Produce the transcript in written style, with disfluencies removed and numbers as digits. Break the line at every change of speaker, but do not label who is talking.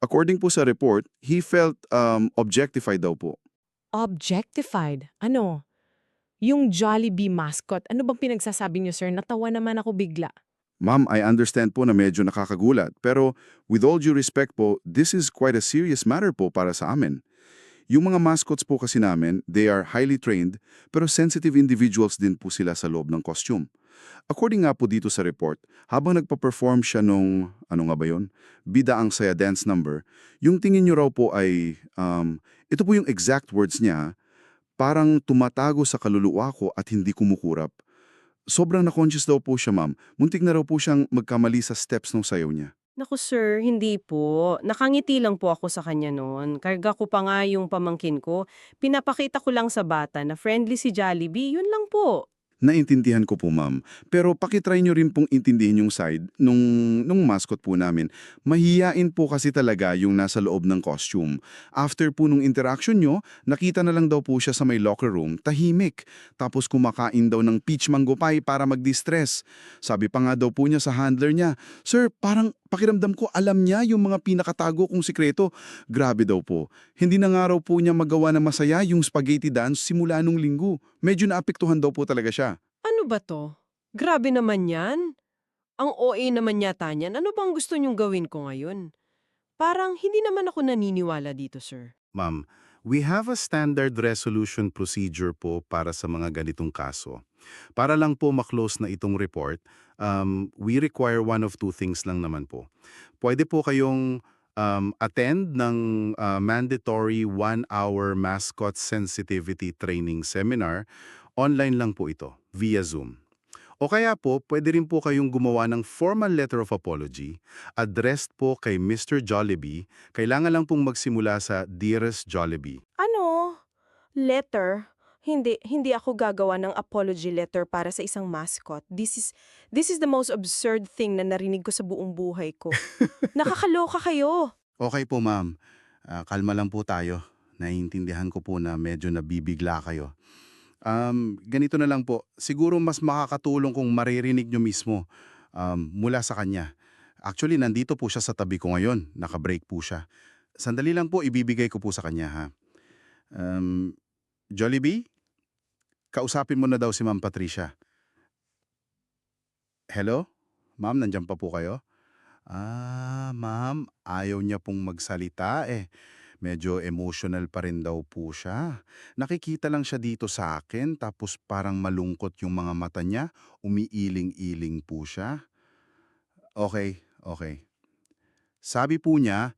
According po sa report, he felt objectified daw po.
Objectified? Ano? Yung Jollibee mascot, ano bang pinagsasabi niyo, sir? Natawa naman ako bigla.
Ma'am, I understand po na medyo nakakagulat, pero with all due respect po, this is quite a serious matter po para sa amin. Yung mga mascots po kasi namin, they are highly trained, pero sensitive individuals din po sila sa loob ng costume. According nga po dito sa report, habang nagpa-perform siya nung, ano nga ba yun? Bida ang Saya dance number, yung tingin nyo raw po ay, ito po yung exact words niya, parang tumatago sa kaluluwa ko at hindi kumukurap. Sobrang na-conscious daw po siya, ma'am. Muntik na raw po siyang magkamali sa steps ng sayaw niya.
Naku sir, hindi po. Nakangiti lang po ako sa kanya noon. Karga ko pa nga yung pamangkin ko. Pinapakita ko lang sa bata na friendly si Jollibee, yun lang po.
Naintindihan ko po, ma'am. Pero pakitry nyo rin pong intindihin yung side nung mascot po namin. Mahihiyain po kasi talaga yung nasa loob ng costume. After po nung interaction nyo, nakita na lang daw po siya sa may locker room, tahimik. Tapos kumakain daw ng peach mango pie para mag-distress. Sabi pa nga daw po niya sa handler niya, "Sir, parang pakiramdam ko alam niya yung mga pinakatago kong sikreto." Grabe daw po. Hindi na nga raw po niya magawa na masaya yung spaghetti dance simula nung linggo. Medyo naapektuhan daw po talaga siya.
Ano ba to? Grabe naman yan. Ang OA naman yata niyan. Ano bang gusto niyong gawin ko ngayon? Parang hindi naman ako naniniwala dito, sir.
Ma'am, we have a standard resolution procedure po para sa mga ganitong kaso. Para lang po maklose na itong report, we require one of two things lang naman po. Pwede po kayong attend ng mandatory 1-hour mascot sensitivity training seminar. Online lang po ito, via Zoom. O kaya po, pwede rin po kayong gumawa ng formal letter of apology, addressed po kay Mr. Jollibee. Kailangan lang pong magsimula sa Dearest Jollibee.
Ano? Letter? Hindi ako gagawa ng apology letter para sa isang mascot. This is the most absurd thing na narinig ko sa buong buhay ko. Nakakaloka kayo.
Okay po ma'am, kalma lang po tayo. Naiintindihan ko po na medyo nabibigla kayo. Ganito na lang po, siguro mas makakatulong kung maririnig nyo mismo mula sa kanya. Actually, nandito po siya sa tabi ko ngayon, nakabreak po siya. Sandali lang po, ibibigay ko po sa kanya ha. Jollibee, kausapin mo na daw si Ma'am Patricia. Hello? Ma'am, nandiyan pa po kayo? Ma'am, ayaw niya pong magsalita eh. Medyo emotional pa rin daw po siya. Nakikita lang siya dito sa akin tapos parang malungkot yung mga mata niya, umiiling-iling po siya. Okay, okay. Sabi po niya,